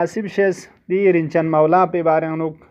Asib shes diirinchan mawla pe baranuk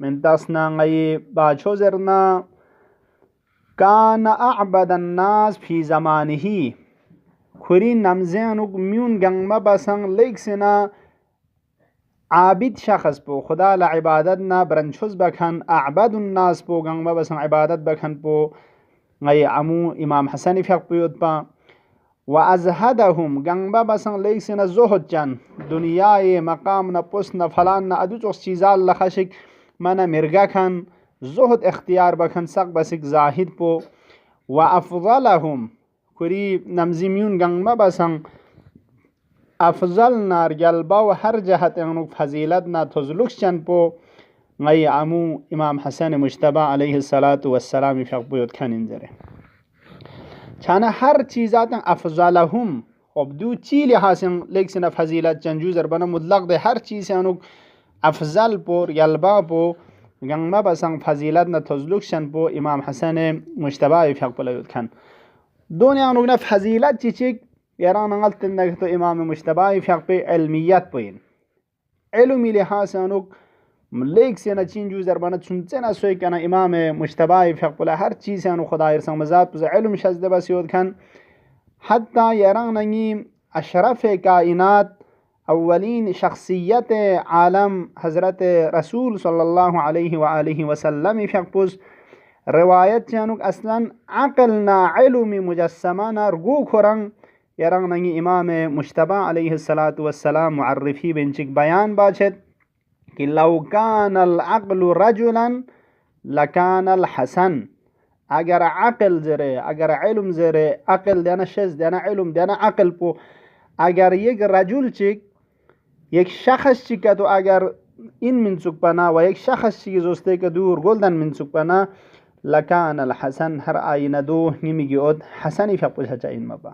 من تصنع غي باشو زرنا كان أعبد الناس في زمانه خورين نمزينوك ميون گنگما بسنگ ليك سنا عابد شخص بو خدا لعبادتنا برنشوز بكن أعبد الناس بو گنگما بسنگ عبادت بكن بو غي عمو امام حسن فيق بيوت با وازهدهم گنگما بسنگ ليك سنا زهد جن دنیای مقام نپسن فلان ادو چوز چیزال لخشک منا مرگا کن زهد اختیار بکن سق بسک زاهد پو و افضلهم کری نمزیمیون گنگما بسن افضل نار جلبا و هر جهت انوک فضیلت نا تزلوکس چن پو غی عمو امام حسن مجتبی علیه السلام فقبویت کن انجره چانه هر چیزات افضلهم خب دو چی لحاسن لیکسن فضیلت چنجوزر بنا مطلق ده هر چیز انوک افضل پور یلبا پو گنگما بسنگ فضیلت نا تزلوکشن پو امام حسن مجتبی فق پلیود کن دنیا نوگنا فضیلت چی چیک یران نغلط نگتو امام مجتبی فق پی علمیت پوین علمی لحاظ انوک لیک سینا چین جو زربانت سنچنا سوی کنا امام مجتبی فق پلا هر چیز انو خدا ارسان مزاد پس علم شزده بسیود کن حتی یران نگی اشرف کائنات اولین شخصیت عالم حضرت رسول صلی الله علیه و آله و سلم فقپوس روایت چانوک اصلا عقلنا علم مجسمانا رگو کرن یرنگ نگی امام مجتبی علیه السلام معرفی بنچک بیان باچد کہ لو کان العقل رجلا لکان الحسن اگر عقل زره اگر علم زره عقل دینا شز دینا علم دینا عقل پو اگر یک رجل چک یک شخص چی که تو اگر این منسوک بنا و یک شخص چی زوسته که دور گلدن منسوک بنا لکان الحسن هر آینه دو نمیگی اد حسنی فقوش هچا این مبا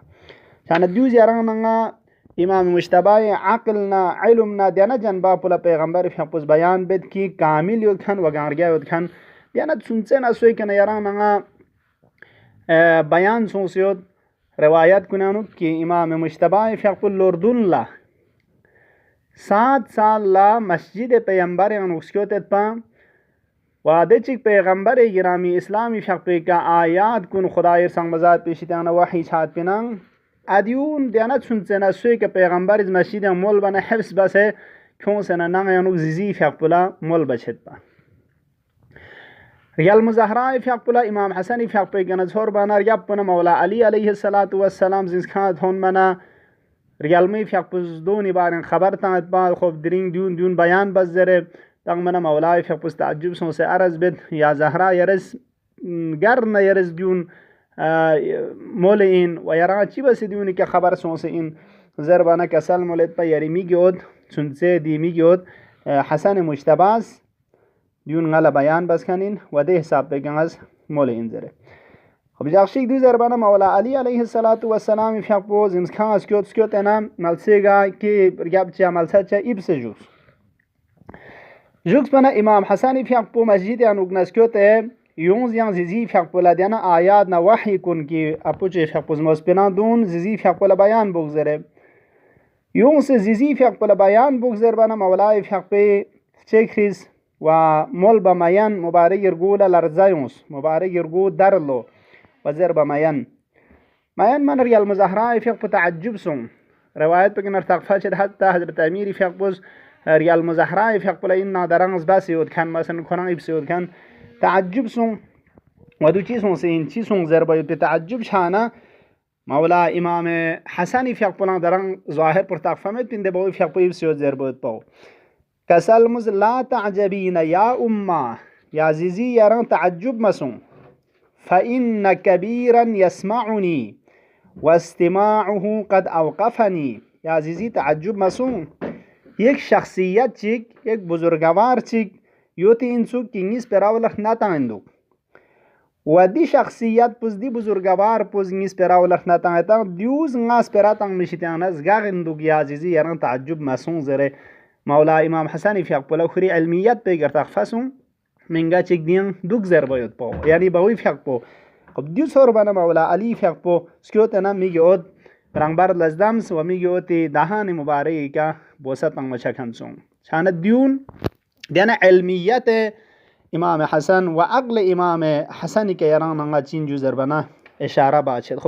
چانه دیوز یرانگا امام مجتبی عقلنا علمنا دیانا جنبا پولا پیغمبر فقوش بیان بید کی کامل یود کن و گارگیا یود کن دیانا سنچه نسوی کن یرانگا بیان سنسیود روایت کنانو که امام مجتبی فقوش لردون لا 7 سال لا مسجد پیغمبر انوکسکیوتت پا وعده چک پیغمبر گرامی اسلامی فق پی کا آیات کن خدای سنگ مزاد پیشتانا وحی چھات پینان ادیون دیانت سنچنا سوی که پیغمبر از مسجد مول بنا حفظ بسه کون سنا ننگ انوک زیزی فق پلا مول بچت پا ریال مزهراء فق پلا امام حسن فق پی گنزهور بنا ریاب پنا مولا علی علیه السلام زنسکانت هون منا ریالمی فقپوز دونی بارن خبر تانت بعد خوب درینگ دیون بیان بس زره تنگ من مولای فقپوز تعجب سون سے عرض بید یا زهرا یرز گرن یرز دیون مول این و یران چی بس دیونی که خبر سون سے این زربانه کسل مولد پا یری میگی ود سنسه دی میگی ود حسن مجتباز دیون غلا بیان بس کنین و ده حساب بگن از مول این زره خب جاکشیک دو زربانه مولا علی علیه السلام فقپوز امسکان سکیوت انا ملسیگا که رگاب چه ملسا چه ایب سے جوکس پنا امام حسن فقپو مسجد انوگنا سکیوت یونز یان زیزی فقپولا دیانا آیات نا وحی کن که اپوچه فقپوز موسپنان دون زیزی فقپولا بیان بگذره یونز زیزی فقپولا بیان بگذر بنا مولای فقپی چکریز و مول بمایان مبارک ارگولا لرزایونس مبارک ارگو درلو وزر بمایان مایان من ریال مزهراء فقپ تعجب سون روایت بگن ارتقفا شد حتی حضرت امیر فقپوز ريال مزهراء في أقبل إن درانس باسيود كان مثلا كونان إبسيود كان تعجب سون ودو چیسون سين چیسون زربا بتعجب شانا مولا امام حسن في أقبل دران ظاهر پرتاق فهمت بين دبوي في أقبل إبسيود زربا باو كسلمز لا تعجبين يا أمة يا زيزي يران تعجب مسون فإن كبيرا يسمعني واستماعه قد أوقفني يا زيزي تعجب مسون یک شخصیت چیک یک بزرگوار چیک یوتی انسو کینگیس پراولخ نتاندو و دی شخصیت پس دی بزرگوار پس نگیس پراولخ نتاندو دیوز نگاس پراتنگ مشیتیان از گاغندو یا عزیزی یران تعجب مسون زره مولا امام حسنی فی اقبلو خری علمیت پیگر تخفسون منگا چیک دین دوگ زر باید پاو یعنی باوی فی اقبو خب دیو سور بنا مولا علی فی اقبو سکیوتنا میگی اود رنگبار لزدامس و میگی اوتی دهان مبارکی که بوسطن مشاكنسون كانت ديون دينا علميات إمام حسن وعقل إمام حسن كيران نغا تشين جزر بنا إشارة باشد.